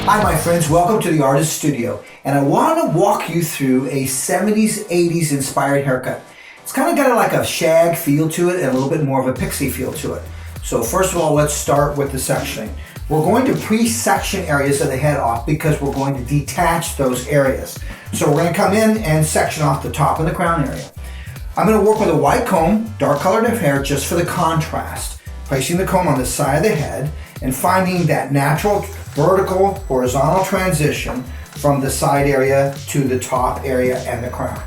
Hi my friends, welcome to the Artist Studio, and I want to walk you through a 70s, 80s inspired haircut. It's kind of got like a shag feel to it and a little bit more of a pixie feel to it. So first of all, let's start with the sectioning. We're going to pre-section areas of the head off because we're going to detach those areas. So we're going to come in and section off the top of the crown area. I'm going to work with a white comb, dark colored hair, just for the contrast. Placing the comb on the side of the head and finding that natural vertical horizontal transition from the side area to the top area and the crown.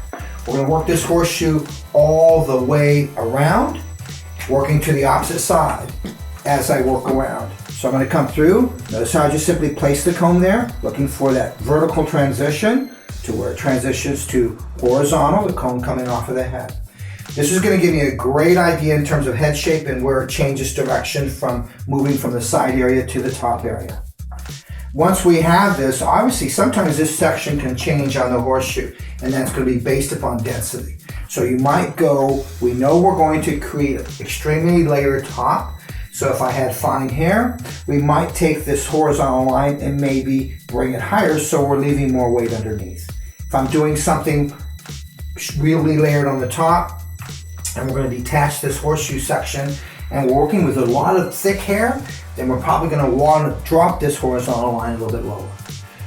We're going to work this horseshoe all the way around, working to the opposite side as I work around. So I'm going to come through. Notice how I just simply place the comb there, looking for that vertical transition to where it transitions to horizontal, the comb coming off of the head. This is going to give me a great idea in terms of head shape and where it changes direction from moving from the side area to the top area. Once we have this, obviously sometimes this section can change on the horseshoe, and that's going to be based upon density. So you might go, we know we're going to create an extremely layered top. So if I had fine hair, we might take this horizontal line and maybe bring it higher so we're leaving more weight underneath. If I'm doing something really layered on the top, and we're going to detach this horseshoe section, and we're working with a lot of thick hair, then we're probably going to want to drop this horizontal line a little bit lower.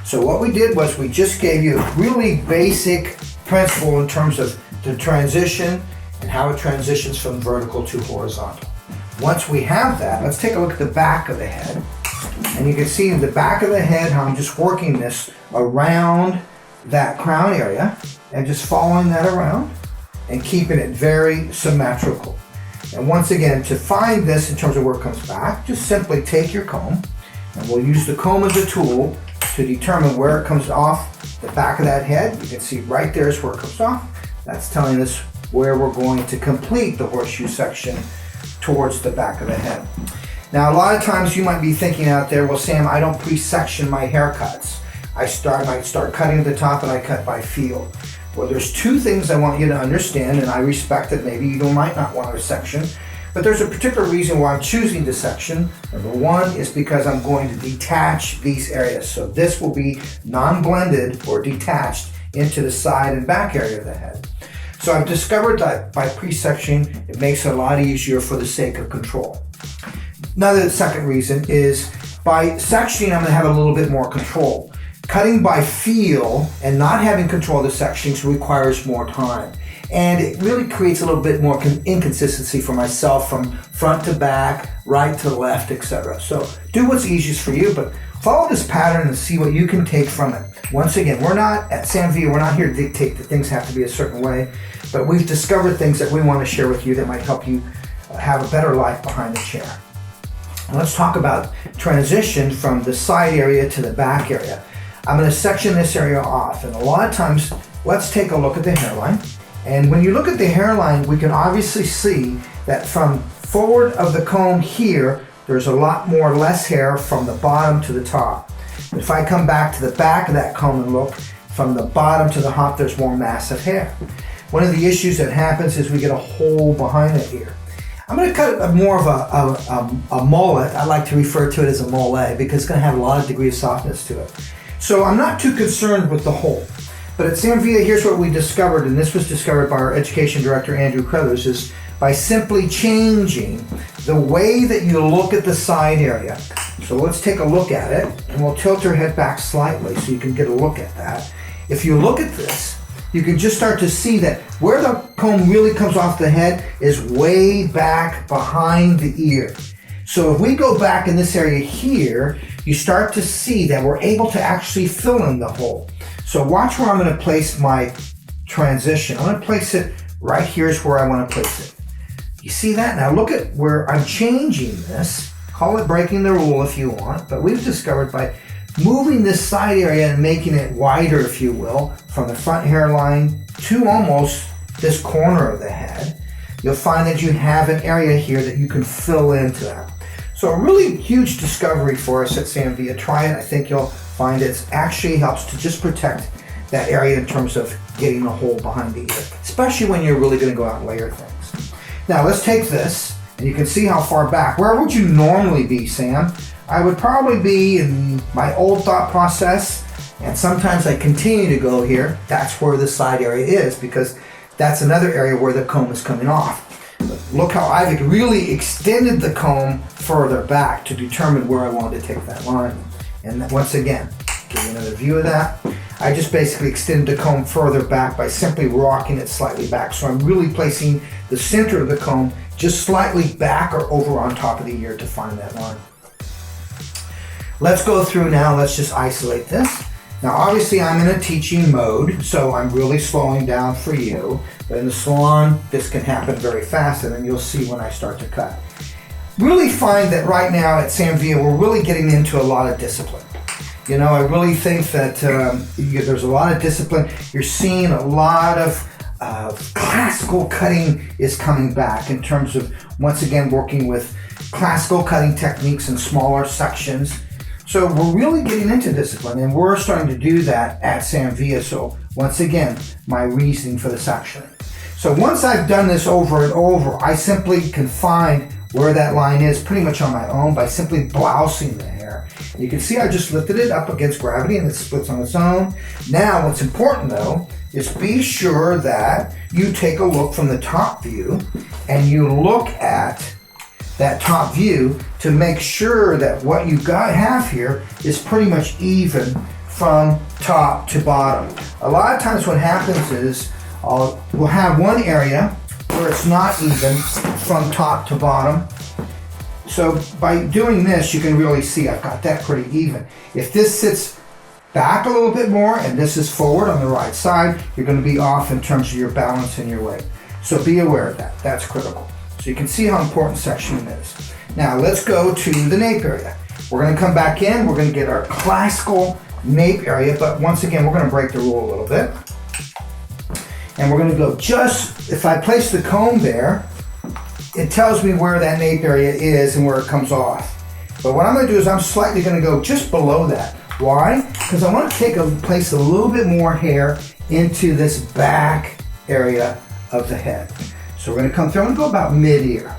So what we did was we just gave you a really basic principle in terms of the transition and how it transitions from vertical to horizontal. Once we have that, let's take a look at the back of the head. And you can see in the back of the head how I'm just working this around that crown area and just following that around and keeping it very symmetrical. And once again, to find this in terms of where it comes back, just simply take your comb, and we'll use the comb as a tool to determine where it comes off the back of that head. You can see right there is where it comes off. That's telling us where we're going to complete the horseshoe section towards the back of the head. Now, a lot of times you might be thinking out there, well, Sam, I don't pre-section my haircuts. I might start cutting at the top and I cut by feel. Well, there's two things I want you to understand, and I respect that maybe you might not want to section, but there's a particular reason why I'm choosing to section. Number one is because I'm going to detach these areas. So this will be non-blended or detached into the side and back area of the head. So I've discovered that by pre-sectioning, it makes it a lot easier for the sake of control. Another second reason is by sectioning, I'm going to have a little bit more control. Cutting by feel and not having control of the sections requires more time. And it really creates a little bit more inconsistency for myself from front to back, right to left, etc. So do what's easiest for you, but follow this pattern and see what you can take from it. Once again, we're not at Sam V, we're not here to dictate that things have to be a certain way, but we've discovered things that we want to share with you that might help you have a better life behind the chair. Let's talk about transition from the side area to the back area. I'm going to section this area off, and a lot of times, let's take a look at the hairline. And when you look at the hairline, we can obviously see that from forward of the comb here, there's a lot more less hair from the bottom to the top. If I come back to the back of that comb and look, from the bottom to the top, there's more massive hair. One of the issues that happens is we get a hole behind the ear. I'm going to cut more of a mullet. I like to refer to it as a mole because it's going to have a lot of degree of softness to it. So I'm not too concerned with the hole. But at Sam Villa, here's what we discovered, and this was discovered by our education director, Andrew Crothers, is by simply changing the way that you look at the side area. So let's take a look at it, and we'll tilt your head back slightly so you can get a look at that. If you look at this, you can just start to see that where the comb really comes off the head is way back behind the ear. So if we go back in this area here, you start to see that we're able to actually fill in the hole. So watch where I'm going to place my transition. I'm going to place it right here is where I want to place it. You see that? Now look at where I'm changing this. Call it breaking the rule if you want, but we've discovered by moving this side area and making it wider, if you will, from the front hairline to almost this corner of the head, you'll find that you have an area here that you can fill into that. So a really huge discovery for us at Sam Villa. Try it. I think you'll find it actually helps to just protect that area in terms of getting the hole behind the ear, especially when you're really going to go out and layer things. Now let's take this And you can see how far back. Where would you normally be, Sam? I would probably be in my old thought process, and sometimes I continue to go here. That's where the side area is, because that's another area where the comb is coming off. But look how I've really extended the comb further back to determine where I wanted to take that line. And once again, give you another view of that. I just basically extended the comb further back by simply rocking it slightly back. So I'm really placing the center of the comb just slightly back or over on top of the ear to find that line. Let's go through now, let's just isolate this. Now obviously I'm in a teaching mode, so I'm really slowing down for you. But in the salon, this can happen very fast, and then you'll see when I start to cut. Really find that right now at Sam Villa, we're really getting into a lot of discipline. You know, I really think that there's a lot of discipline. You're seeing a lot of classical cutting is coming back in terms of, once again, working with classical cutting techniques in smaller sections. So we're really getting into discipline, and we're starting to do that at Sam Villa. So once again, my reasoning for the sectioning. So once I've done this over and over, I simply can find where that line is pretty much on my own by simply blousing the hair. You can see I just lifted it up against gravity and it splits on its own. Now what's important though is be sure that you take a look from the top view and you look at that top view to make sure that what you have here is pretty much even from top to bottom. A lot of times what happens is we'll have one area where it's not even from top to bottom. So by doing this, you can really see I've got that pretty even. If this sits back a little bit more and this is forward on the right side, you're going to be off in terms of your balance and your weight. So be aware of that. That's critical. So you can see how important sectioning is. Now let's go to the nape area. We're going to come back in. We're going to get our classical nape area, but once again, we're going to break the rule a little bit. And we're going to go just, if I place the comb there, it tells me where that nape area is and where it comes off. But what I'm going to do is I'm slightly going to go just below that. Why? Because I want to place a little bit more hair into this back area of the head. So we're going to come through and go about mid-ear.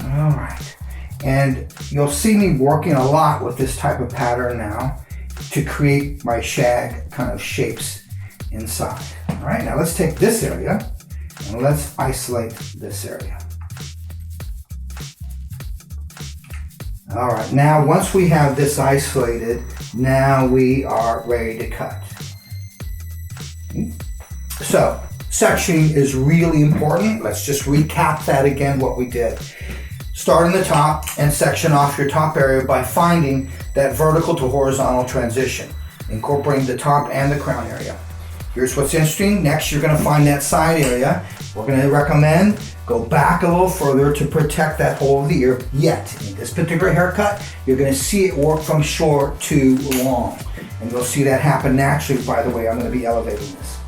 All right. And you'll see me working a lot with this type of pattern now to create my shag kind of shapes inside. All right, now let's take this area and let's isolate this area. All right, now once we have this isolated, now we are ready to cut. So, sectioning is really important. Let's just recap that again, what we did. Start in the top and section off your top area by finding that vertical to horizontal transition, incorporating the top and the crown area. Here's what's interesting. Next, you're going to find that side area. We're going to recommend go back a little further to protect that whole of the ear. Yet, in this particular haircut, you're going to see it work from short to long. And you'll see that happen naturally, by the way. I'm going to be elevating this.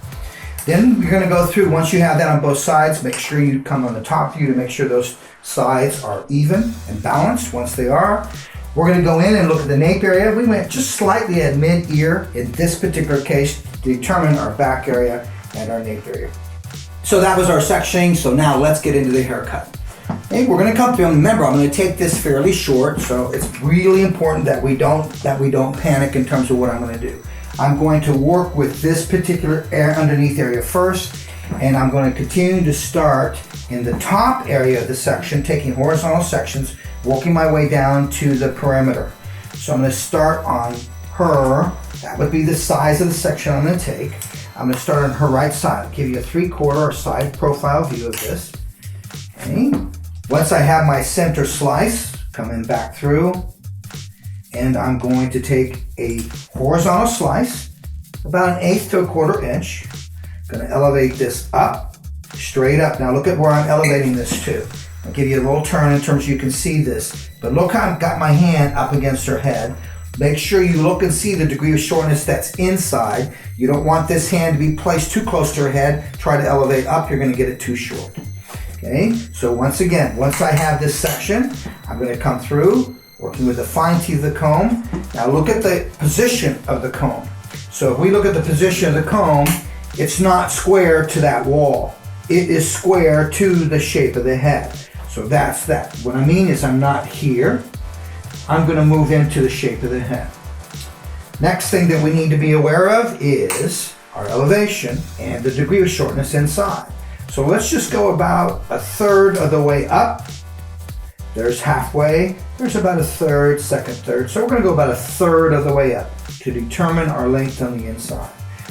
Then you're going to go through, once you have that on both sides, make sure you come on the top view to make sure those sides are even and balanced. Once they are, we're going to go in and look at the nape area. We went just slightly at mid-ear in this particular case to determine our back area and our nape area. So that was our sectioning. So now let's get into the haircut. Okay, we're going to come through. Remember, I'm going to take this fairly short, so it's really important that we don't panic in terms of what I'm going to do. I'm going to work with this particular underneath area first, and I'm going to continue to start in the top area of the section, taking horizontal sections, working my way down to the perimeter. So I'm going to start on her. That would be the size of the section I'm going to take. I'm going to start on her right side. I'll give you a 3/4 side profile view of this. Okay. Once I have my center slice, coming back through, and I'm going to take a horizontal slice, about 1/8 to 1/4 inch. I'm going to elevate this up, straight up. Now look at where I'm elevating this to. I'll give you a little turn in terms you can see this. But look how I've got my hand up against her head. Make sure you look and see the degree of shortness that's inside. You don't want this hand to be placed too close to her head. Try to elevate up, you're going to get it too short. Okay, so once again, once I have this section, I'm going to come through, working with the fine teeth of the comb. Now look at the position of the comb. So if we look at the position of the comb, it's not square to that wall. it is square to the shape of the head. So that's that. What I mean is I'm not here. I'm going to move into the shape of the head. Next thing that we need to be aware of is our elevation and the degree of shortness inside. So let's just go about a third of the way up. There's halfway. There's about a third, second third. So we're going to go about a third of the way up to determine our length on the inside.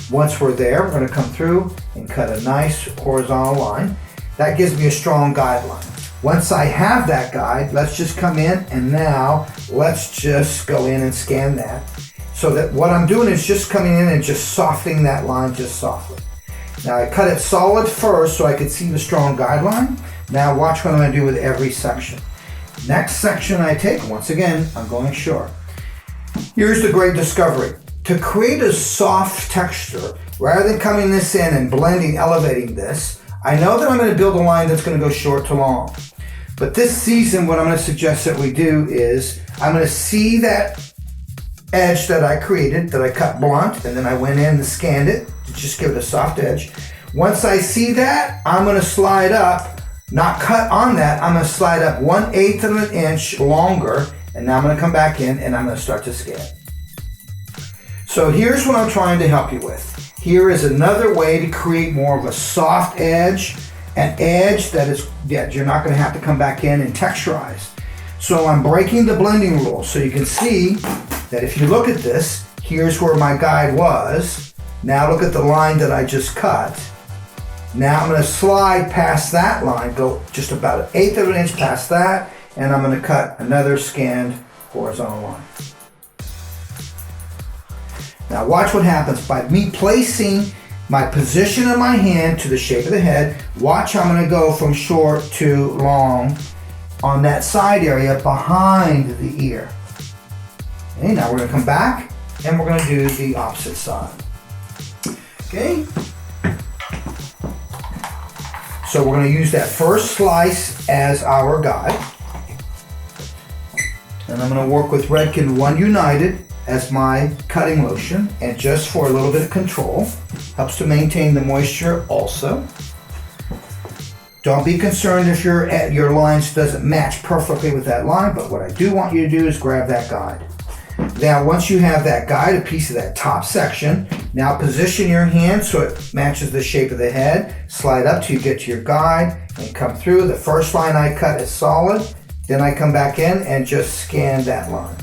Once we're there, we're going to come through and cut a nice horizontal line. That gives me a strong guideline. Once I have that guide, let's just come in and now let's just go in and scan that. So that what I'm doing is just coming in and just softening that line just softly. Now I cut it solid first so I could see the strong guideline. Now watch what I'm going to do with every section. Next section I take, once again, I'm going short. Here's the great discovery. To create a soft texture, rather than coming this in and blending, elevating this, I know that I'm going to build a line that's going to go short to long. But this season, what I'm going to suggest that we do is, I'm going to see that edge that I created, that I cut blunt, and then I went in and scanned it to just give it a soft edge. Once I see that, I'm going to slide up, not cut on that, I'm going to slide up 1/8 of an inch longer, and now I'm going to come back in and I'm going to start to scan. So here's what I'm trying to help you with. Here is another way to create more of a soft edge, an edge that is, you're not going to have to come back in and texturize. So I'm breaking the blending rule so you can see that if you look at this, here's where my guide was. Now look at the line that I just cut. Now I'm going to slide past that line, go just about 1/8 of an inch past that, and I'm going to cut another scanned horizontal line. Now watch what happens by me placing my position of my hand to the shape of the head. Watch how I'm going to go from short to long on that side area behind the ear. Okay, now we're going to come back and we're going to do the opposite side. Okay. So we're going to use that first slice as our guide. And I'm going to work with Redken 1 United as my cutting lotion, and just for a little bit of control. Helps to maintain the moisture also. Don't be concerned if your lines doesn't match perfectly with that line, but what I do want you to do is grab that guide. Now once you have that guide, a piece of that top section, now position your hand so it matches the shape of the head. Slide up till you get to your guide and come through. The first line I cut is solid. Then I come back in and just scan that line.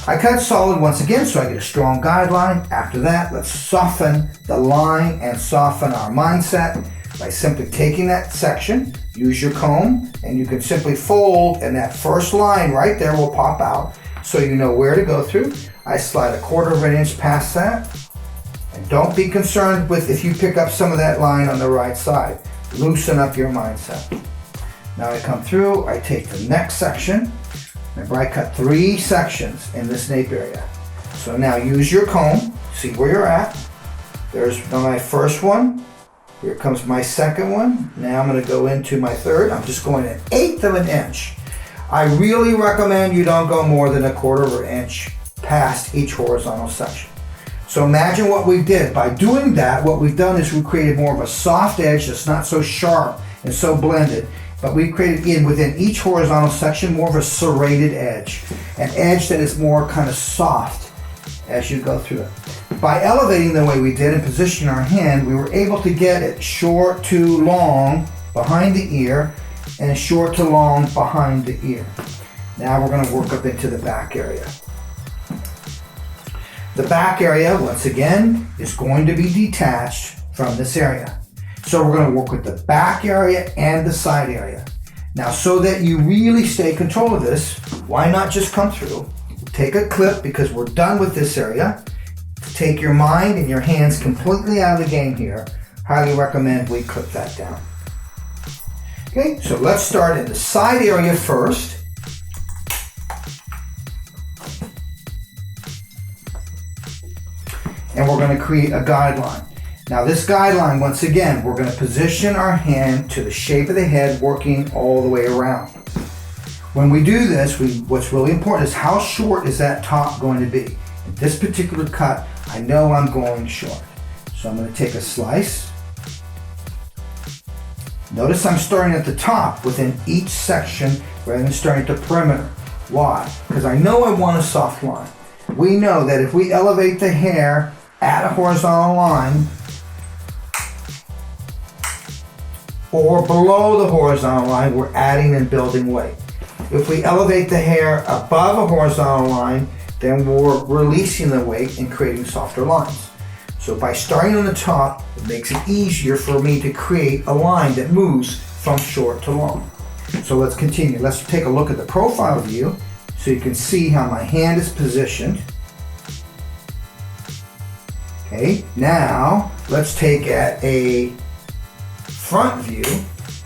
I cut solid once again so I get a strong guideline. After that, let's soften the line and soften our mindset by simply taking that section, use your comb, and you can simply fold, and that first line right there will pop out so you know where to go through. I slide 1/4 of an inch past that, and don't be concerned with if you pick up some of that line on the right side. Loosen up your mindset. Now I come through, I take the next section. Remember, I cut 3 sections in this nape area. So now use your comb, see where you're at. There's my first one. Here comes my second one. Now I'm going to go into my third. I'm just going 1/8 of an inch. I really recommend you don't go more than 1/4 of an inch past each horizontal section. So imagine what we did. By doing that, what we've done is we created more of a soft edge that's not so sharp and so blended. But we created within each horizontal section more of a serrated edge. An edge that is more kind of soft as you go through it. By elevating the way we did and positioning our hand, we were able to get it short to long behind the ear and short to long behind the ear. Now we're going to work up into the back area. The back area, once again, is going to be detached from this area. So we're going to work with the back area and the side area. Now, so that you really stay in control of this, why not just come through, take a clip, because we're done with this area. Take your mind and your hands completely out of the game here. Highly recommend we clip that down. Okay, so let's start in the side area first. And we're going to create a guideline. Now this guideline, once again, we're going to position our hand to the shape of the head, working all the way around. When we do this, what's really important is how short is that top going to be. In this particular cut, I know I'm going short. So I'm going to take a slice, Notice I'm starting at the top within each section rather than starting at the perimeter. Why? Because I know I want a soft line. We know that if we elevate the hair at a horizontal line or below the horizontal line, we're adding and building weight. If we elevate the hair above a horizontal line, then we're releasing the weight and creating softer lines. So by starting on the top, it makes it easier for me to create a line that moves from short to long. So let's continue. Let's take a look at the profile view so you can see how my hand is positioned. Okay, now let's take at a front view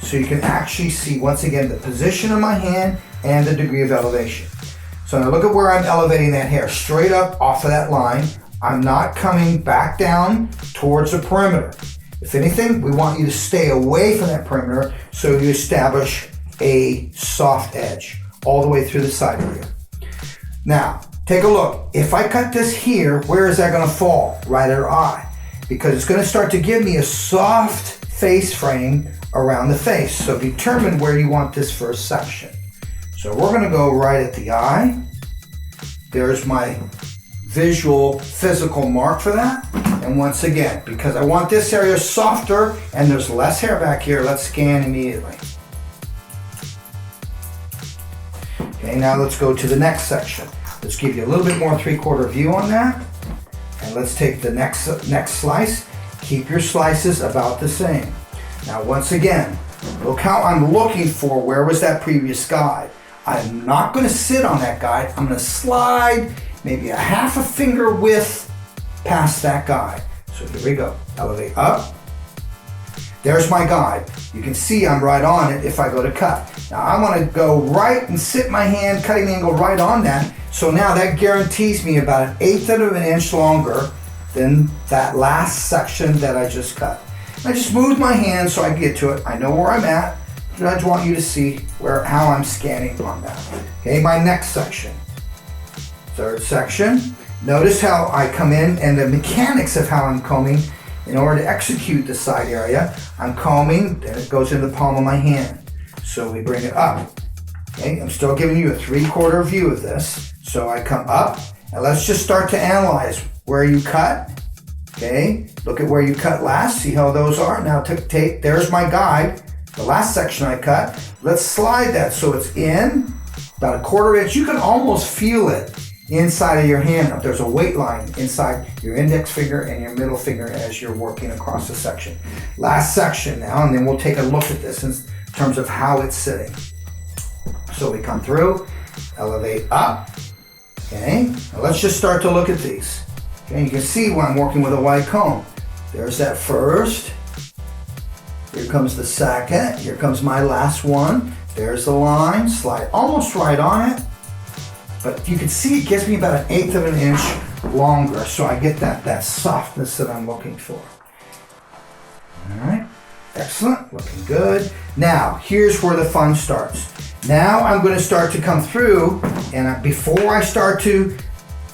so you can actually see once again the position of my hand and the degree of elevation. So now look at where I'm elevating that hair straight up off of that line. I'm not coming back down towards the perimeter. If anything, we want you to stay away from that perimeter so you establish a soft edge all the way through the side area. Now, take a look. If I cut this here, where is that going to fall? Right at our eye. Because it's going to start to give me a soft face frame around the face. So determine where you want this first section. So we're going to go right at the eye. There's my visual physical mark for that. And once again, because I want this area softer and there's less hair back here, let's scan immediately. Okay, now let's go to the next section. Let's give you a little bit more 3/4 view on that. And let's take the next slice. Keep your slices about the same. Now once again, look how I'm looking for where was that previous guide. I'm not going to sit on that guide. I'm going to slide maybe a half a finger width past that guide. So here we go. Elevate up. There's my guide. You can see I'm right on it if I go to cut. Now I want to go right and sit my hand, cutting angle right on that. So now that guarantees me about 1/8 of an inch longer than that last section that I just cut. I just moved my hand so I can get to it. I know where I'm at. I just want you to see how I'm scanning on that. Okay, my next section. Third section. Notice how I come in and the mechanics of how I'm combing. In order to execute the side area, I'm combing and it goes in the palm of my hand. So we bring it up. Okay, I'm still giving you a 3/4 view of this. So I come up and let's just start to analyze where you cut. Okay, look at where you cut last, see how those are. Now take, there's my guide, the last section I cut. Let's slide that so it's in about 1/4 inch. You can almost feel it inside of your hand. There's a weight line inside your index finger and your middle finger as you're working across the section. Last section now, and then we'll take a look at this in terms of how it's sitting. So we come through, elevate up. Okay, now let's just start to look at these. Okay, you can see when I'm working with a wide comb. There's that first. Here comes the second. Here comes my last one. There's the line, slide almost right on it. But you can see it gives me about 1/8 of an inch longer, so I get that softness that I'm looking for. All right, excellent, looking good. Now, here's where the fun starts. Now I'm going to start to come through, and before I start to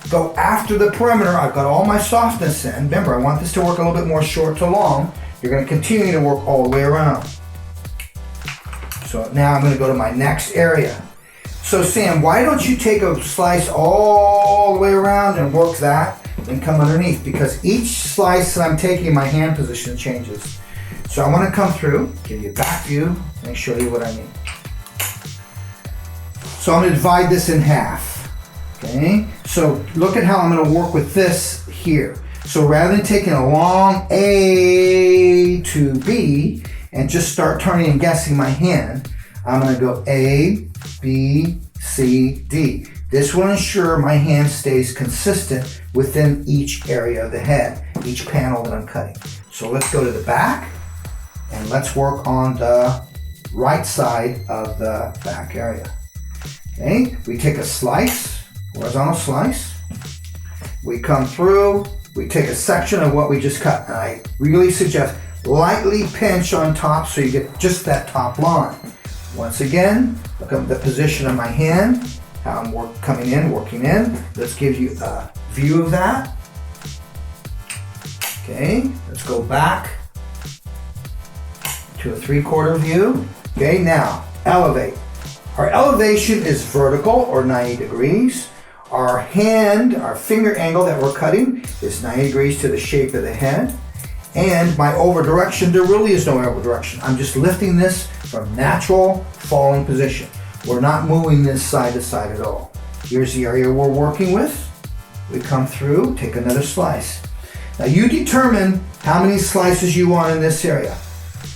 go after the perimeter, I've got all my softness in. Remember, I want this to work a little bit more short to long. You're going to continue to work all the way around. So now I'm going to go to my next area. So Sam, why don't you take a slice all the way around and work that and come underneath? Because each slice that I'm taking, my hand position changes. So I want to come through, give you a back view, and show you what I mean. So I'm going to divide this in half. Okay, so look at how I'm going to work with this here. So rather than taking a long A to B and just start turning and guessing my hand, I'm going to go A, B, C, D. This will ensure my hand stays consistent within each area of the head, each panel that I'm cutting. So let's go to the back and let's work on the right side of the back area. Okay, we take a slice, horizontal slice. We come through, we take a section of what we just cut. And I really suggest lightly pinch on top so you get just that top line. Once again, look at the position of my hand, how I'm coming in, working in. Let's give you a view of that. Okay, let's go back to a 3/4 view. Okay, now elevate. Our elevation is vertical or 90 degrees. Our finger angle that we're cutting is 90 degrees to the shape of the head. And my over direction, there really is no over direction. I'm just lifting this from natural falling position. We're not moving this side to side at all. Here's the area we're working with. We come through, take another slice. Now you determine how many slices you want in this area.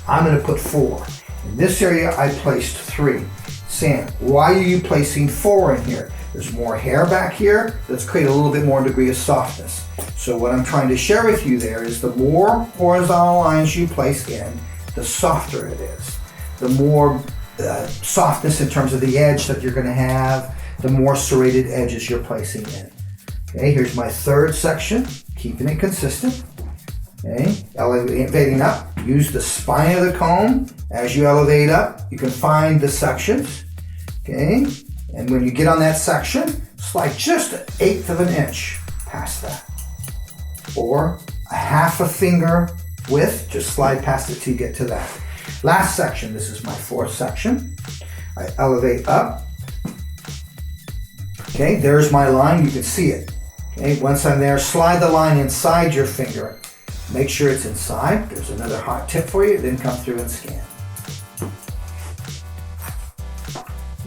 I'm going to put 4. In this area, I placed 3. Sam, why are you placing 4 in here? There's more hair back here. Let's create a little bit more degree of softness. So what I'm trying to share with you there is the more horizontal lines you place in, the softer it is. The more softness in terms of the edge that you're going to have, the more serrated edges you're placing in. Okay, here's my 3rd section, keeping it consistent. Okay, elevating up, use the spine of the comb. As you elevate up, you can find the sections. Okay, and when you get on that section, slide just 1/8 of an inch past that. Or a 1/2 finger width, just slide past it till you get to that. Last section, this is my 4th section. I elevate up. Okay, there's my line, you can see it. Okay, once I'm there, slide the line inside your finger. Make sure it's inside. There's another hot tip for you, then come through and scan.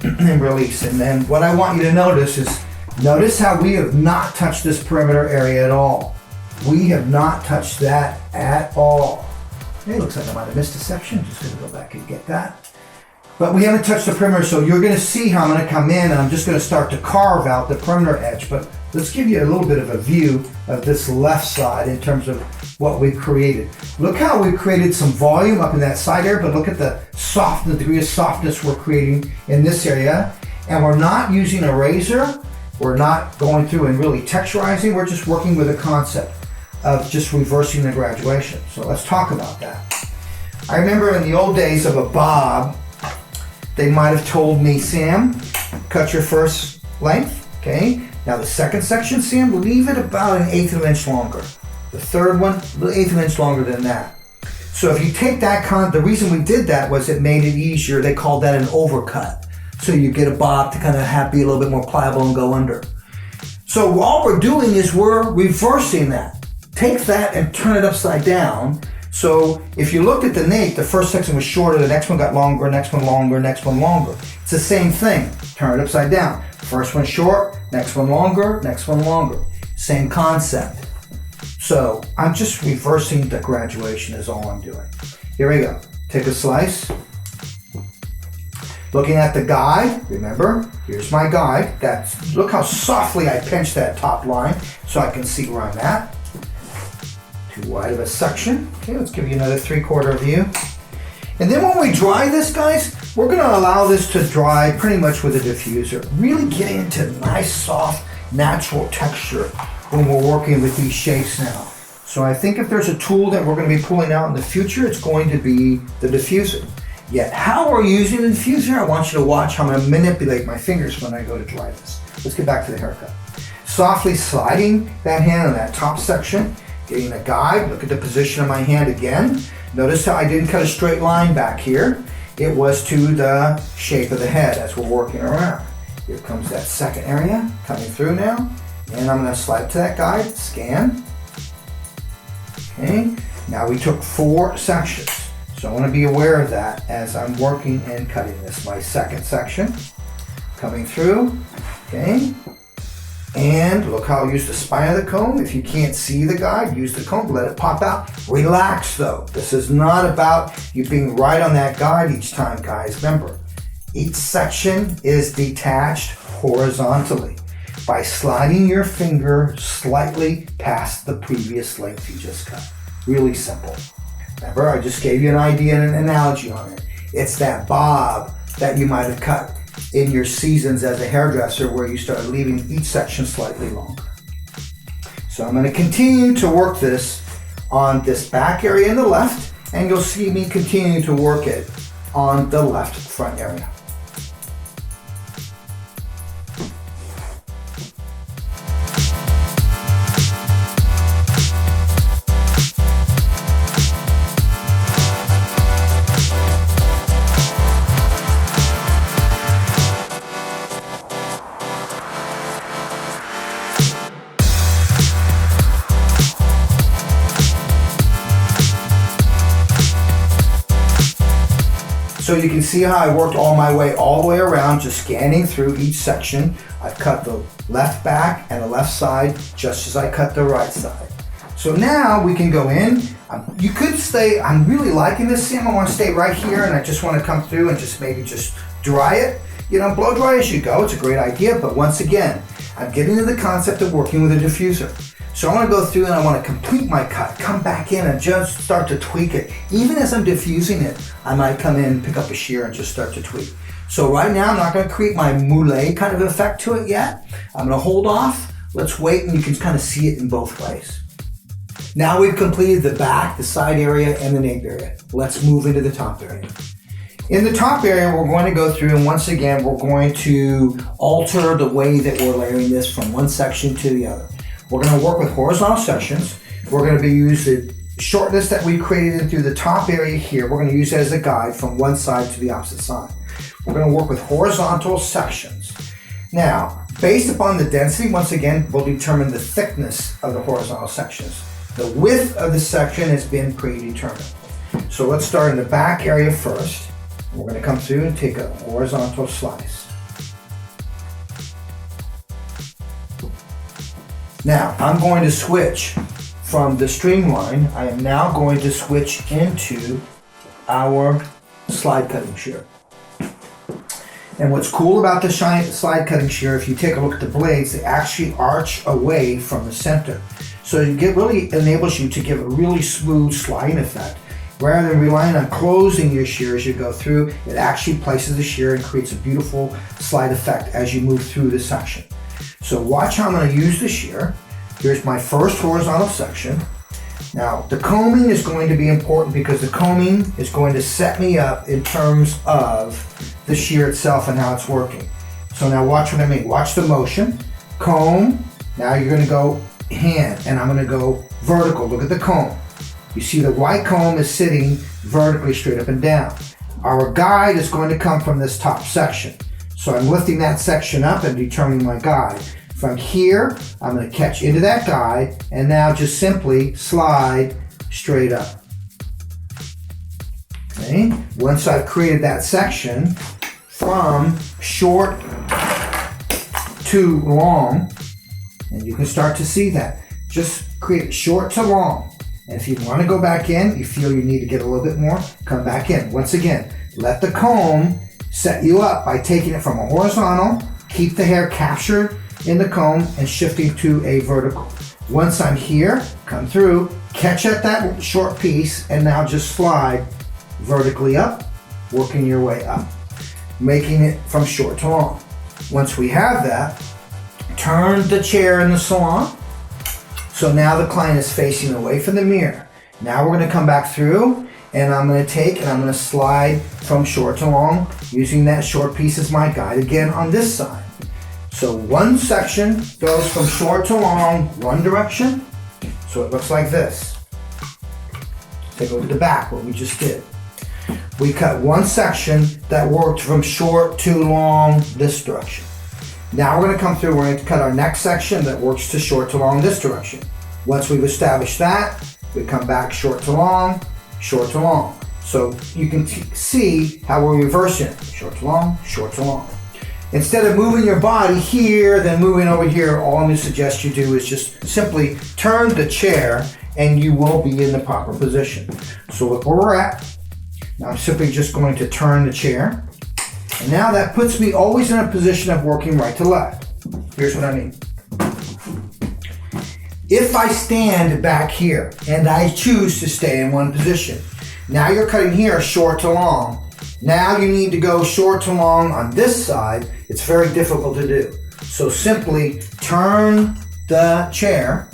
And release. And then what I want you to notice is, notice how we have not touched this perimeter area at all. We have not touched that at all. It looks like I might have missed a section. Just going to go back and get that. But we haven't touched the perimeter, so you're going to see how I'm going to come in and I'm just going to start to carve out the perimeter edge. But let's give you a little bit of a view of this left side in terms of what we've created. Look how we've created some volume up in that side area, but look at the degree of softness we're creating in this area. And we're not using a razor. We're not going through and really texturizing. We're just working with a concept of just reversing the graduation. So let's talk about that. I remember in the old days of a bob, they might have told me, Sam, cut your first length, okay? Now the second section, Sam, leave it about 1/8 of an inch longer. The third one, 1/8 of an inch longer than that. So if you take that, the reason we did that was it made it easier. They called that an overcut. So you get a bob to kind of be a little bit more pliable and go under. So all we're doing is we're reversing that. Take that and turn it upside down. So if you looked at the nape, the first section was shorter, the next one got longer, next one longer, next one longer. It's the same thing. Turn it upside down. First one short, next one longer, next one longer. Same concept. So I'm just reversing the graduation is all I'm doing. Here we go. Take a slice. Looking at the guide, remember, here's my guide. Look how softly I pinch that top line so I can see where I'm at. Too wide of a section. Okay, let's give you another 3/4 view. And then when we dry this, guys, we're going to allow this to dry pretty much with a diffuser. Really get into nice, soft, natural texture when we're working with these shapes now. So I think if there's a tool that we're going to be pulling out in the future, it's going to be the diffuser. Yet how we're using the diffuser, I want you to watch how I'm going to manipulate my fingers when I go to dry this. Let's get back to the haircut. Softly sliding that hand on that top section, getting a guide. Look at the position of my hand again. Notice how I didn't cut a straight line back here. It was to the shape of the head as we're working around. Here comes that second area coming through now. And I'm going to slide to that guide, scan. Okay, now we took 4 sections. So I want to be aware of that as I'm working and cutting this. My second section coming through, okay? And look how I use the spine of the comb. If you can't see the guide, use the comb, let it pop out. Relax though. This is not about you being right on that guide each time, guys. Remember, each section is detached horizontally by sliding your finger slightly past the previous length you just cut. Really simple. Remember, I just gave you an idea and an analogy on it. It's that bob that you might have cut in your seasons as a hairdresser where you start leaving each section slightly longer. So I'm going to continue to work this on this back area in the left, and you'll see me continue to work it on the left front area. So you can see how I worked my way all the way around, just scanning through each section. I've cut the left back and the left side just as I cut the right side. So now we can go in. You could stay, I'm really liking this seam. I want to stay right here and I just want to come through and just maybe just dry it. You know, blow dry as you go. It's a great idea, but once again, I'm getting into the concept of working with a diffuser. So I want to go through and I want to complete my cut, come back in and just start to tweak it. Even as I'm diffusing it, I might come in, pick up a shear and just start to tweak. So right now, I'm not going to create my moulé kind of effect to it yet. I'm going to hold off. Let's wait and you can kind of see it in both ways. Now we've completed the back, the side area, and the nape area. Let's move into the top area. In the top area, we're going to go through and once again, we're going to alter the way that we're layering this from one section to the other. We're going to work with horizontal sections. We're going to be using the shortness that we created in through the top area here. We're going to use it as a guide from one side to the opposite side. We're going to work with horizontal sections. Now, based upon the density, once again, we'll determine the thickness of the horizontal sections. The width of the section has been predetermined. So let's start in the back area first. We're going to come through and take a horizontal slice. Now, I'm going to switch from the streamline. I am now going to switch into our slide cutting shear. And what's cool about the slide cutting shear, if you take a look at the blades, they actually arch away from the center. So it really enables you to give a really smooth sliding effect. Rather than relying on closing your shear as you go through, it actually places the shear and creates a beautiful slide effect as you move through the section. So watch how I'm going to use the shear. Here's my first horizontal section. Now the combing is going to be important because the combing is going to set me up in terms of the shear itself and how it's working. So now watch what I mean. Watch the motion. Comb. Now you're going to go hand and I'm going to go vertical. Look at the comb. You see the white comb is sitting vertically straight up and down. Our guide is going to come from this top section. So I'm lifting that section up and determining my guide. From here, I'm going to catch into that guide and now just simply slide straight up. Okay. Once I've created that section from short to long, and you can start to see that. Just create it short to long. And if you want to go back in, you feel you need to get a little bit more, come back in. Once again, let the comb set you up by taking it from a horizontal, keep the hair captured in the comb and shifting to a vertical. Once I'm here, come through, catch at that short piece and now just slide vertically up, working your way up, making it from short to long. Once we have that, turn the chair in the salon. So now the client is facing away from the mirror. Now we're going to come back through and I'm going to take and I'm going to slide from short to long using that short piece as my guide again on this side. So one section goes from short to long, one direction. So it looks like this. Take a look at the back, what we just did. We cut one section that worked from short to long this direction. Now we're going to come through, we're going to cut our next section that works to short to long this direction. Once we've established that, we come back short to long, short to long. So you can see how we're reversing it. Short to long, short to long. Instead of moving your body here, then moving over here, all I'm going to suggest you do is just simply turn the chair and you will be in the proper position. So look where we're at. Now I'm simply just going to turn the chair. And now that puts me always in a position of working right to left. Here's what I mean. If I stand back here and I choose to stay in one position, now you're cutting here short to long. Now you need to go short to long on this side. It's very difficult to do. So simply turn the chair.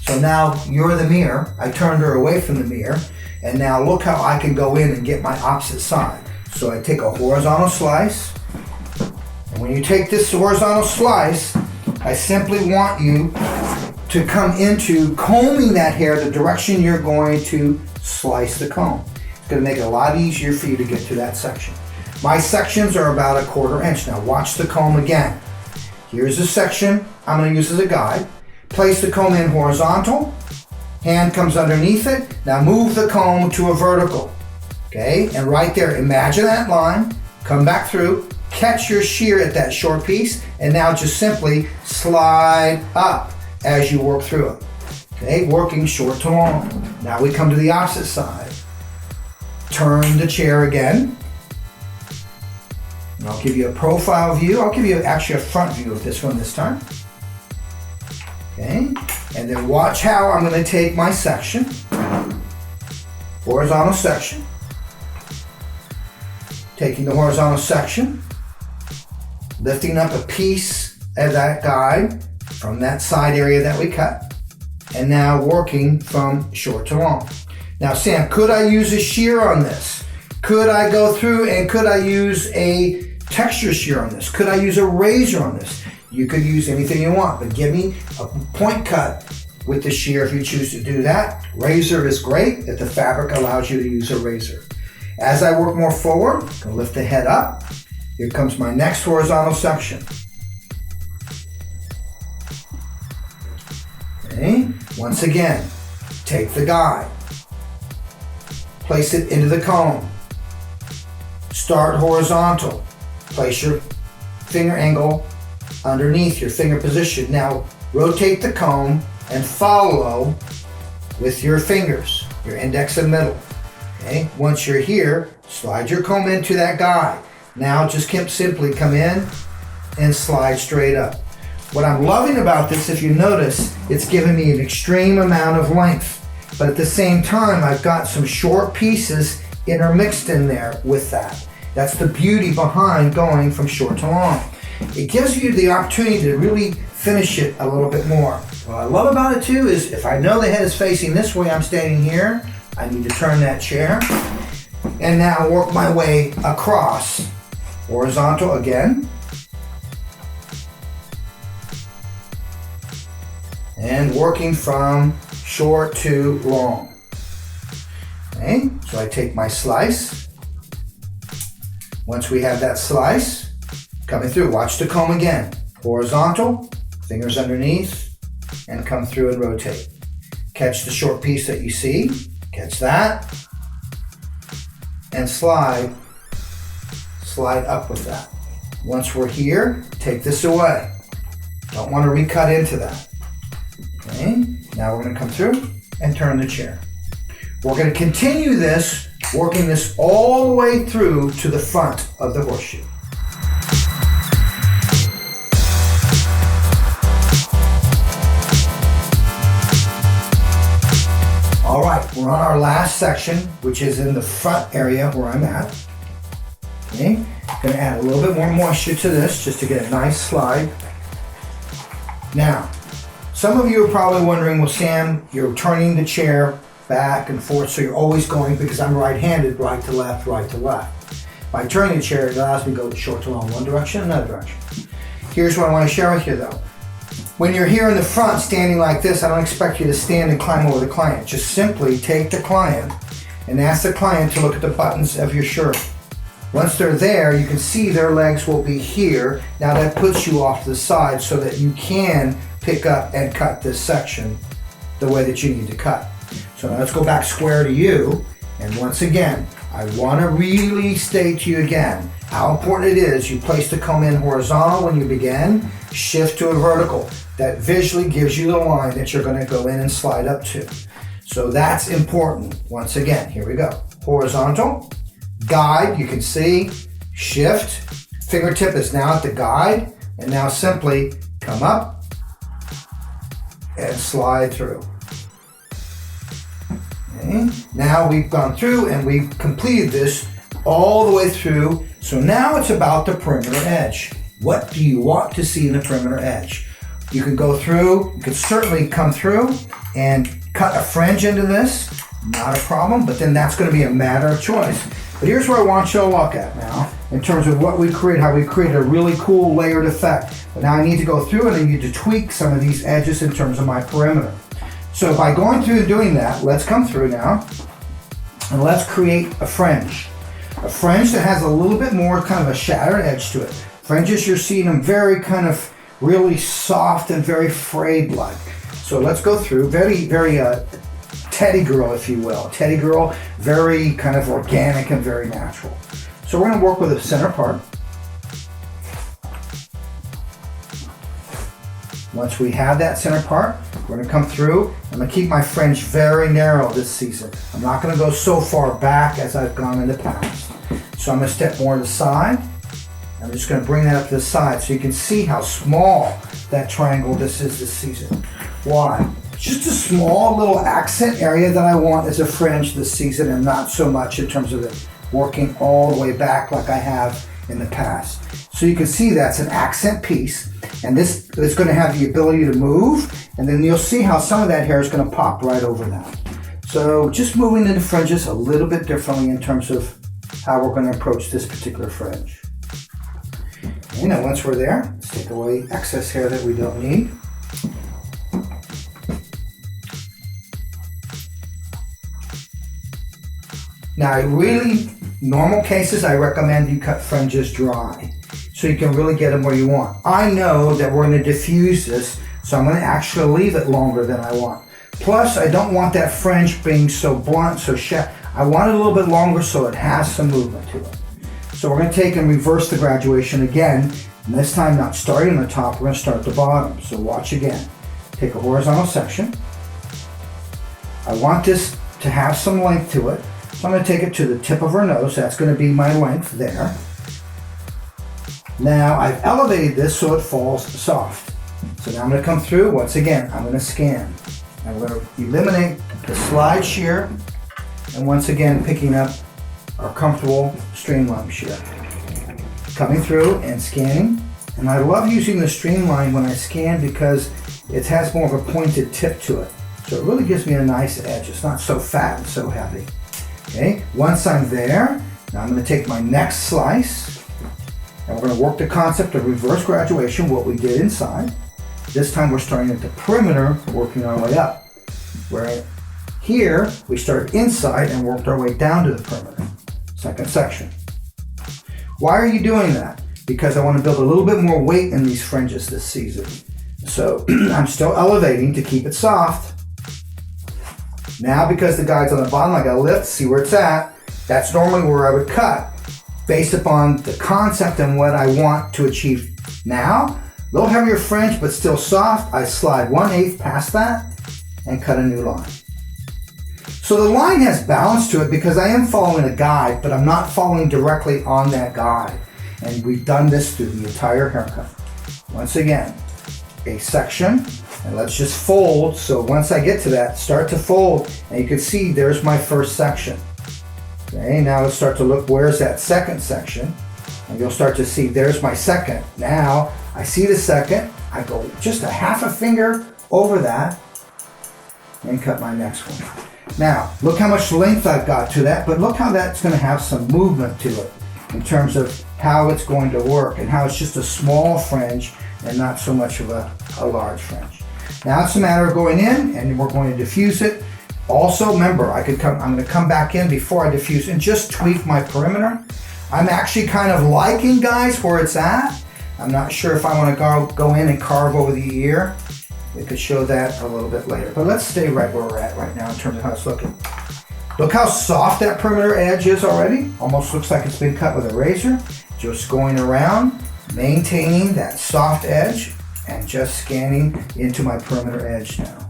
So now you're the mirror. I turned her away from the mirror. And now look how I can go in and get my opposite side. So I take a horizontal slice. And when you take this horizontal slice, I simply want you to come into combing that hair the direction you're going to slice the comb. It's going to make it a lot easier for you to get to that section. My sections are about 1/4 inch. Now watch the comb again. Here's a section I'm going to use as a guide. Place the comb in horizontal. Hand comes underneath it. Now move the comb to a vertical. Okay, and right there, imagine that line, come back through, catch your shear at that short piece, and now just simply slide up as you work through it. Okay, working short to long. Now we come to the opposite side. Turn the chair again. And I'll give you a profile view. I'll give you actually a front view of this one this time. Okay, and then watch how I'm going to take my section, horizontal section, taking the horizontal section, lifting up a piece of that guide from that side area that we cut, and now working from short to long. Now, Sam, could I use a shear on this? Could I go through and could I use a texture shear on this? Could I use a razor on this? You could use anything you want, but give me a point cut with the shear if you choose to do that. Razor is great if the fabric allows you to use a razor. As I work more forward, I'm gonna lift the head up. Here comes my next horizontal section. Okay, once again, take the guide, place it into the comb, start horizontal, place your finger angle underneath your finger position. Now rotate the comb and follow with your fingers, your index and middle. Okay, once you're here, slide your comb into that guide. Now just simply come in and slide straight up. What I'm loving about this, if you notice, it's giving me an extreme amount of length, but at the same time, I've got some short pieces intermixed in there with that. That's the beauty behind going from short to long. It gives you the opportunity to really finish it a little bit more. What I love about it too is if I know the head is facing this way, I'm standing here, I need to turn that chair and now work my way across. Horizontal again. And working from short to long. Okay, so I take my slice. Once we have that slice, coming through, watch the comb again. Horizontal, fingers underneath, and come through and rotate. Catch the short piece that you see, catch that, and slide up with that. Once we're here, take this away. Don't want to recut into that. Okay, now we're going to come through and turn the chair. We're going to continue this, working this all the way through to the front of the horseshoe. All right, we're on our last section, which is in the front area where I'm at. Okay, gonna add a little bit more moisture to this just to get a nice slide. Now, some of you are probably wondering, well, Sam, you're turning the chair back and forth, so you're always going, because I'm right-handed, right to left, right to left. By turning the chair, it allows me to go short to long, one direction, another direction. Here's what I want to share with you though. When you're here in the front standing like this, I don't expect you to stand and climb over the client. Just simply take the client and ask the client to look at the buttons of your shirt. Once they're there, you can see their legs will be here. Now that puts you off to the side so that you can pick up and cut this section the way that you need to cut. So now let's go back square to you. And once again, I want to really state to you again how important it is you place the comb in horizontal when you begin, shift to a vertical. That visually gives you the line that you're going to go in and slide up to. So that's important. Once again, here we go. Horizontal, guide, you can see, shift, fingertip is now at the guide, and now simply come up and slide through. Okay. Now we've gone through and we've completed this all the way through. So now it's about the perimeter edge. What do you want to see in the perimeter edge? You can go through, you can certainly come through and cut a fringe into this, not a problem, but then that's going to be a matter of choice. But here's where I want you to look at now, in terms of what we create, how we create a really cool layered effect. But now I need to go through and I need to tweak some of these edges in terms of my perimeter. So by going through and doing that, let's come through now, and let's create a fringe. A fringe that has a little bit more kind of a shattered edge to it. Fringes, you're seeing them very kind of really soft and very frayed like. So let's go through, very teddy girl, if you will. A teddy girl, very kind of organic and very natural. So we're gonna work with the center part. Once we have that center part, we're gonna come through. I'm gonna keep my fringe very narrow this season. I'm not gonna go so far back as I've gone in the past. So I'm gonna step more to the side. I'm just gonna bring that up to the side so you can see how small that triangle this is this season. Why? Just a small little accent area that I want as a fringe this season, and not so much in terms of it working all the way back like I have in the past. So you can see that's an accent piece, and this is going to have the ability to move, and then you'll see how some of that hair is going to pop right over that. So just moving into fringes a little bit differently in terms of how we're going to approach this particular fringe. And now once we're there, let's take away excess hair that we don't need. Now, really, normal cases, I recommend you cut fringes dry so you can really get them where you want. I know that we're going to diffuse this, so I'm going to actually leave it longer than I want. Plus, I don't want that fringe being so blunt, so sharp. I want it a little bit longer so it has some movement to it. So we're going to take and reverse the graduation again, and this time not starting on the top, we're going to start at the bottom. So watch again. Take a horizontal section. I want this to have some length to it. So I'm going to take it to the tip of her nose. That's going to be my length there. Now I've elevated this so it falls soft. So now I'm going to come through. Once again, I'm going to scan. And we're going to eliminate the slide shear. And once again, picking up our comfortable streamline shear. Coming through and scanning. And I love using the streamline when I scan because it has more of a pointed tip to it. So it really gives me a nice edge. It's not so fat and so heavy. Okay, once I'm there, now I'm going to take my next slice and we're going to work the concept of reverse graduation, what we did inside. This time we're starting at the perimeter, working our way up. Where here, we started inside and worked our way down to the perimeter. Second section. Why are you doing that? Because I want to build a little bit more weight in these fringes this season. So I'm still elevating to keep it soft. Now, because the guide's on the bottom, I gotta lift, see where it's at. That's normally where I would cut based upon the concept and what I want to achieve. Now, a little heavier fringe, but still soft. I slide 1/8 past that and cut a new line. So the line has balance to it because I am following a guide, but I'm not following directly on that guide. And we've done this through the entire haircut. Once again, a section. And let's just fold. So once I get to that, start to fold, and you can see there's my first section. Okay, now let's start to look, where's that second section? And you'll start to see there's my second. Now I see the second, I go just a half a finger over that and cut my next one. Now look how much length I've got to that, but look how that's going to have some movement to it in terms of how it's going to work and how it's just a small fringe and not so much of a large fringe. Now it's a matter of going in and we're going to diffuse it. Also remember, I'm going to come back in before I diffuse and just tweak my perimeter. I'm actually kind of liking, guys, where it's at. I'm not sure if I want to go in and carve over the ear. We could show that a little bit later. But let's stay right where we're at right now in terms of how it's looking. Look how soft that perimeter edge is already. Almost looks like it's been cut with a razor. Just going around, maintaining that soft edge and just scanning into my perimeter edge now.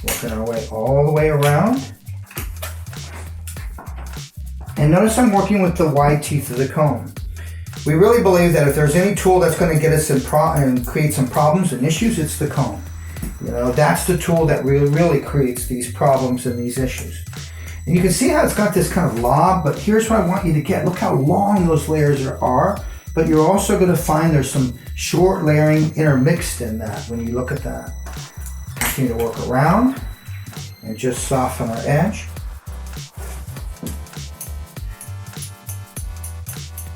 Working our way all the way around. And notice I'm working with the wide teeth of the comb. We really believe that if there's any tool that's going to get us and create some problems and issues, it's the comb. You know, that's the tool that really creates these problems and these issues. And you can see how it's got this kind of lob, but here's what I want you to get. Look how long those layers are, but you're also going to find there's some short layering intermixed in that when you look at that. Continue to work around and just soften our edge.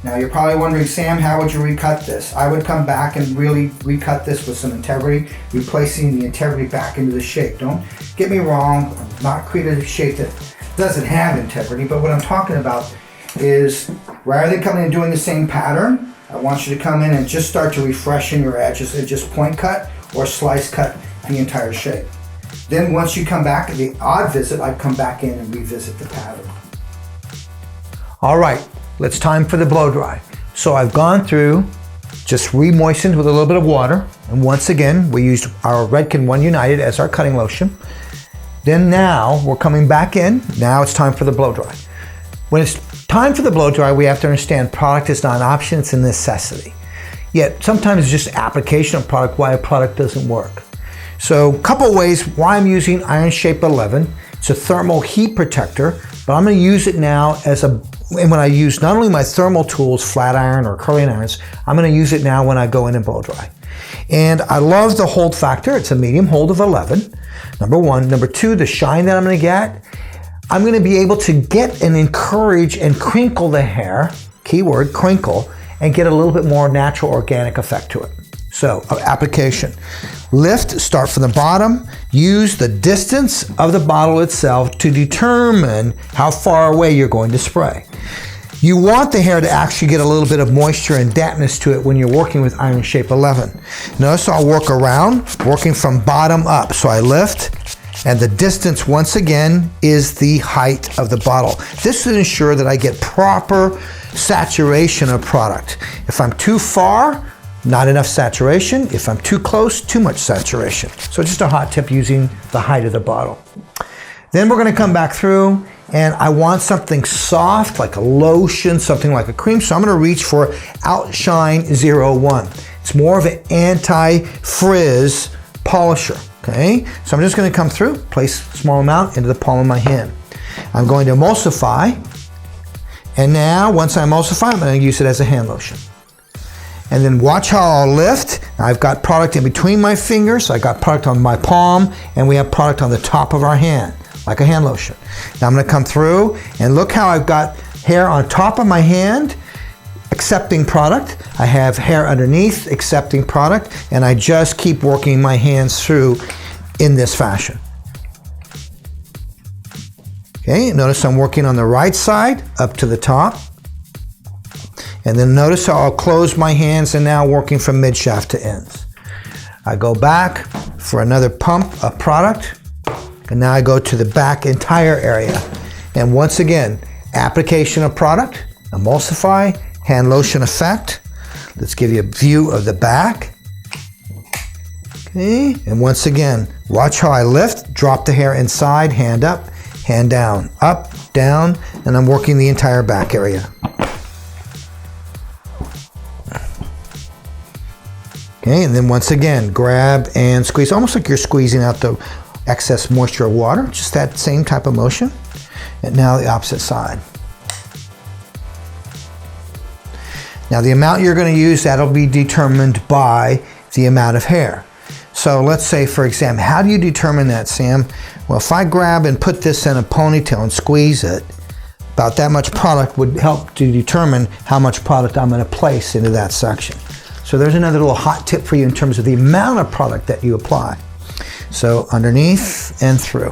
Now you're probably wondering, Sam, how would you recut this? I would come back and really recut this with some integrity, replacing the integrity back into the shape. Don't get me wrong, I'm not creating a shape that doesn't have integrity, but what I'm talking about is rather than coming and doing the same pattern, I want you to come in and just start to refreshen your edges and just point cut or slice cut the entire shape. Then once you come back, the odd visit, I'd come back in and revisit the pattern. All right, it's time for the blow dry. So I've gone through, just re-moistened with a little bit of water. And once again, we used our Redken 1 United as our cutting lotion. Then now we're coming back in. Now it's time for the blow dry. When it's time for the blow dry, we have to understand product is not an option, it's a necessity. Yet sometimes it's just application of product, why a product doesn't work. So a couple ways why I'm using Iron Shape 11. It's a thermal heat protector, but I'm going to use it now and when I use not only my thermal tools, flat iron or curling irons, I'm going to use it now when I go in and blow dry. And I love the hold factor. It's a medium hold of 11, number one. Number two, the shine that I'm going to get. I'm going to be able to get and encourage and crinkle the hair, keyword crinkle, and get a little bit more natural organic effect to it. So application. Lift, start from the bottom, use the distance of the bottle itself to determine how far away you're going to spray. You want the hair to actually get a little bit of moisture and dampness to it when you're working with Iron Shape 11. Notice I'll work around, working from bottom up. So I lift, and the distance once again is the height of the bottle. This will ensure that I get proper saturation of product. If I'm too far, not enough saturation. If I'm too close, too much saturation. So just a hot tip using the height of the bottle. Then we're going to come back through, and I want something soft like a lotion, something like a cream. So I'm going to reach for Outshine 01. It's more of an anti-frizz polisher. Okay, so I'm just going to come through, place a small amount into the palm of my hand. I'm going to emulsify, and now once I emulsify, I'm going to use it as a hand lotion. And then watch how I'll lift. I've got product in between my fingers, so I got product on my palm, and we have product on the top of our hand, like a hand lotion. Now I'm going to come through, and look how I've got hair on top of my hand, accepting product. I have hair underneath, accepting product, and I just keep working my hands through in this fashion. Okay, notice I'm working on the right side up to the top. And then notice how I'll close my hands and now working from mid shaft to ends. I go back for another pump of product, and now I go to the back entire area. And once again, application of product, emulsify, hand lotion effect. Let's give you a view of the back. Okay, and once again, watch how I lift, drop the hair inside, hand up, hand down, up, down, and I'm working the entire back area. Okay, and then once again, grab and squeeze, almost like you're squeezing out the excess moisture of water, just that same type of motion. And now the opposite side. Now the amount you're going to use, that'll be determined by the amount of hair. So let's say, for example, how do you determine that, Sam? Well, if I grab and put this in a ponytail and squeeze it, about that much product would help to determine how much product I'm going to place into that section. So there's another little hot tip for you in terms of the amount of product that you apply. So underneath and through.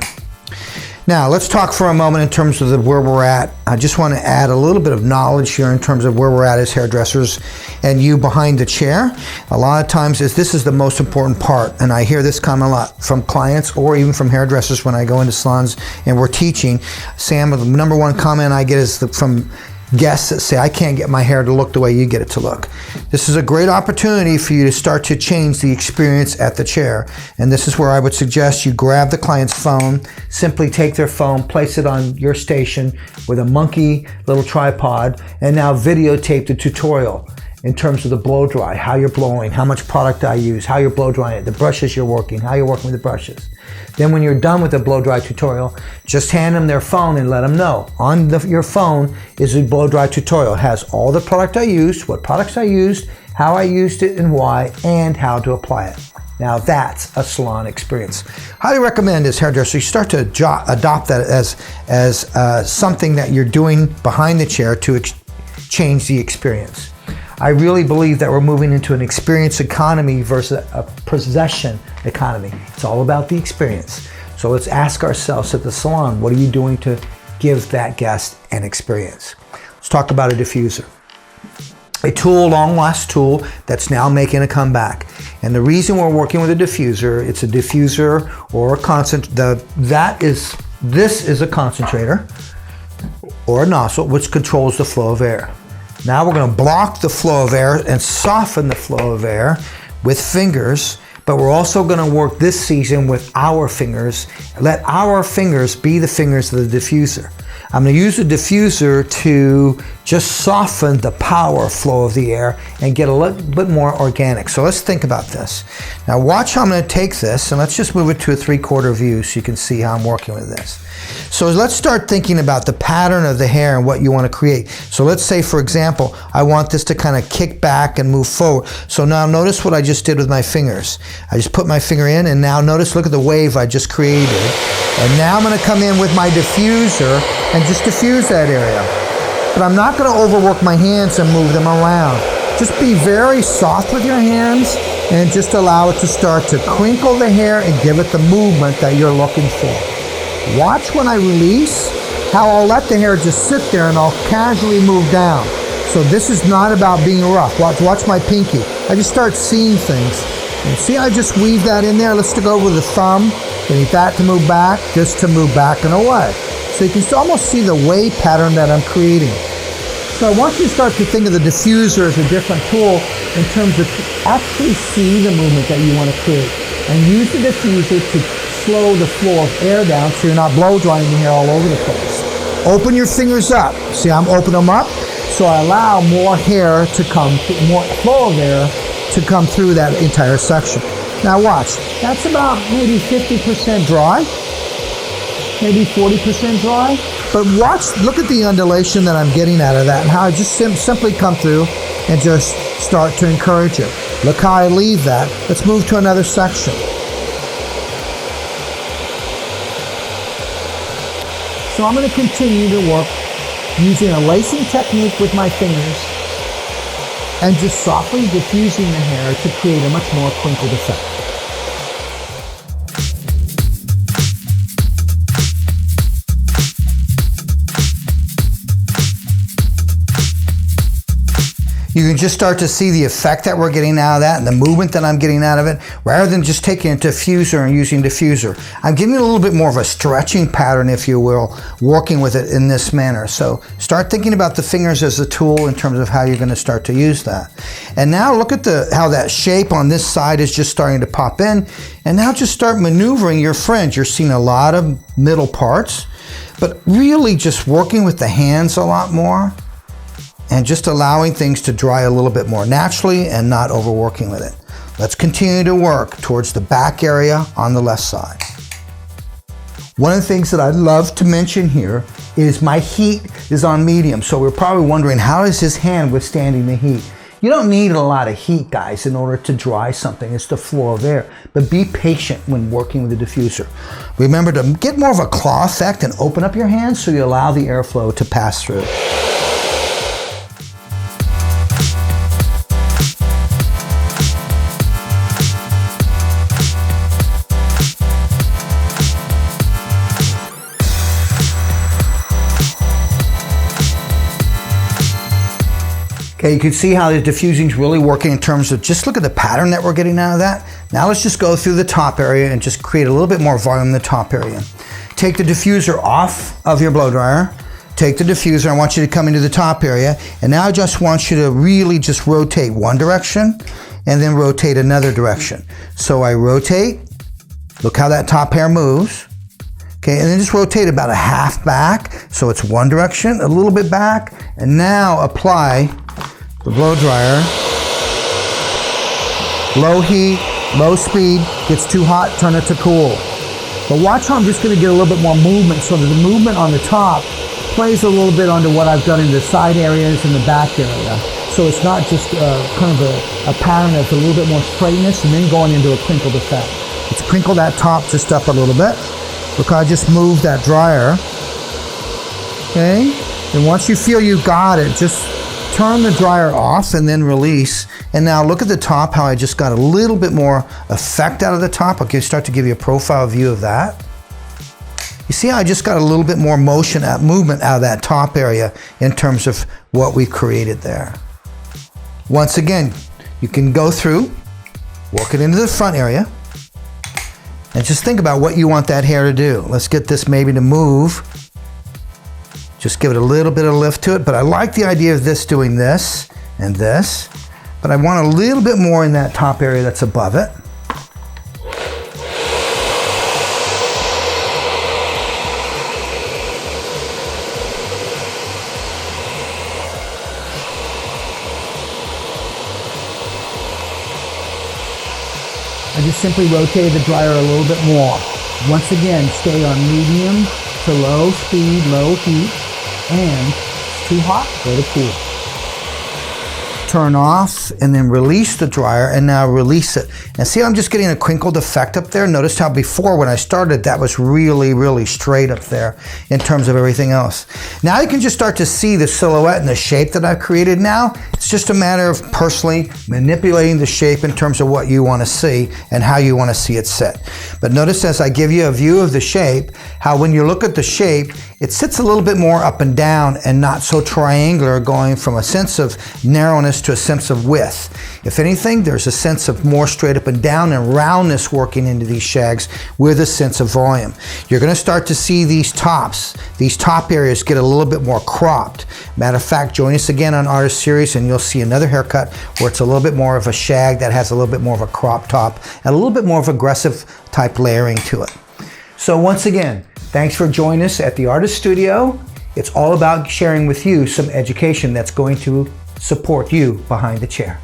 Now let's talk for a moment in terms of where we're at. I just want to add a little bit of knowledge here in terms of where we're at as hairdressers and you behind the chair. A lot of times this is the most important part, and I hear this comment a lot from clients or even from hairdressers when I go into salons and we're teaching. Sam, the number one comment I get is from guests that say, I can't get my hair to look the way you get it to look. This is a great opportunity for you to start to change the experience at the chair. And this is where I would suggest you grab the client's phone, simply take their phone, place it on your station with a monkey little tripod, and now videotape the tutorial in terms of the blow dry, how you're blowing, how much product I use, how you're blow drying it, the brushes you're working, how you're working with the brushes. Then when you're done with the blow dry tutorial, just hand them their phone and let them know. On your phone is a blow dry tutorial. It has all the product I used, what products I used, how I used it and why, and how to apply it. Now that's a salon experience. Highly recommend as hairdresser, you start to adopt that as something that you're doing behind the chair to change the experience. I really believe that we're moving into an experience economy versus a possession economy. It's all about the experience. So let's ask ourselves at the salon, what are you doing to give that guest an experience? Let's talk about a diffuser. A tool, long-lost tool that's now making a comeback. And the reason we're working with a diffuser, it's a diffuser or a this is a concentrator or a nozzle which controls the flow of air. Now we're going to block the flow of air and soften the flow of air with fingers, but we're also going to work this season with our fingers. Let our fingers be the fingers of the diffuser. I'm going to use the diffuser to just soften the power flow of the air and get a little bit more organic. So let's think about this. Now watch how I'm going to take this, and let's just move it to a 3/4 view so you can see how I'm working with this. So let's start thinking about the pattern of the hair and what you want to create. So let's say, for example, I want this to kind of kick back and move forward. So now notice what I just did with my fingers. I just put my finger in, and now notice, look at the wave I just created. And now I'm going to come in with my diffuser and just diffuse that area. But I'm not going to overwork my hands and move them around. Just be very soft with your hands and just allow it to start to crinkle the hair and give it the movement that you're looking for. Watch when I release how I'll let the hair just sit there and I'll casually move down. So this is not about being rough. Watch my pinky. I just start seeing things. And see, I just weave that in there. Let's go with the thumb. Need that to move back, this to move back and away. So you can almost see the wave pattern that I'm creating. So I want you to start to think of the diffuser as a different tool in terms of actually see the movement that you want to create. And use the diffuser to slow the flow of air down so you're not blow drying the hair all over the place. Open your fingers up. See, I'm opening them up so I allow more hair to come, more flow of air to come through that entire section. Now watch, that's about maybe 50% dry, maybe 40% dry. But watch, look at the undulation that I'm getting out of that and how I just simply come through and just start to encourage it. Look how I leave that. Let's move to another section. So I'm going to continue to work using a lacing technique with my fingers and just softly diffusing the hair to create a much more crinkled effect. You can just start to see the effect that we're getting out of that and the movement that I'm getting out of it, rather than just taking a diffuser and using diffuser. I'm giving it a little bit more of a stretching pattern, if you will, working with it in this manner. So start thinking about the fingers as a tool in terms of how you're going to start to use that. And now look at how that shape on this side is just starting to pop in. And now just start maneuvering your fringe. You're seeing a lot of middle parts, but really just working with the hands a lot more. And just allowing things to dry a little bit more naturally and not overworking with it. Let's continue to work towards the back area on the left side. One of the things that I'd love to mention here is my heat is on medium. So we're probably wondering, how is his hand withstanding the heat? You don't need a lot of heat, guys, in order to dry something. It's the flow of air. But be patient when working with the diffuser. Remember to get more of a claw effect and open up your hands so you allow the airflow to pass through. Okay, you can see how the diffusing is really working in terms of, just look at the pattern that we're getting out of that. Now let's just go through the top area and just create a little bit more volume in the top area. Take the diffuser off of your blow dryer. Take the diffuser, I want you to come into the top area. And now I just want you to really just rotate one direction and then rotate another direction. So I rotate, look how that top hair moves. Okay, and then just rotate about a half back. So it's one direction, a little bit back. And now apply the blow dryer. Low heat, low speed, gets too hot, turn it to cool. But watch how I'm just gonna get a little bit more movement so that the movement on the top plays a little bit onto what I've done in the side areas and the back area. So it's not just kind of a pattern that's a little bit more straightness and then going into a crinkled effect. Let's crinkle that top just up a little bit. Look, I just moved that dryer. Okay, and once you feel you got it, just turn the dryer off and then release. And now look at the top, how I just got a little bit more effect out of the top. I'll start to give you a profile view of that. You see how I just got a little bit more movement out of that top area in terms of what we've created there. Once again, you can go through Work it into the front area. And just think about what you want that hair to do. Let's get this maybe to move. Just give it a little bit of lift to it, but I like the idea of this doing this and this, but I want a little bit more in that top area that's above it. I just simply rotated the dryer a little bit more. Once again, stay on medium to low speed, low heat, and it's too hot, go to cool. Turn off and then release the dryer, and now release it. And see how I'm just getting a crinkled effect up there? Notice how before when I started that was really, really straight up there in terms of everything else. Now you can just start to see the silhouette and the shape that I've created now. It's just a matter of personally manipulating the shape in terms of what you want to see and how you want to see it set. But notice as I give you a view of the shape, how when you look at the shape, it sits a little bit more up and down and not so triangular, going from a sense of narrowness to a sense of width. If anything, there's a sense of more straight up and down and roundness working into these shags with a sense of volume. You're going to start to see these top areas get a little bit more cropped. Matter of fact, join us again on Artist Series and you'll see another haircut where it's a little bit more of a shag that has a little bit more of a crop top and a little bit more of aggressive type layering to it. So once again, thanks for joining us at the Artist Studio. It's all about sharing with you some education that's going to support you behind the chair.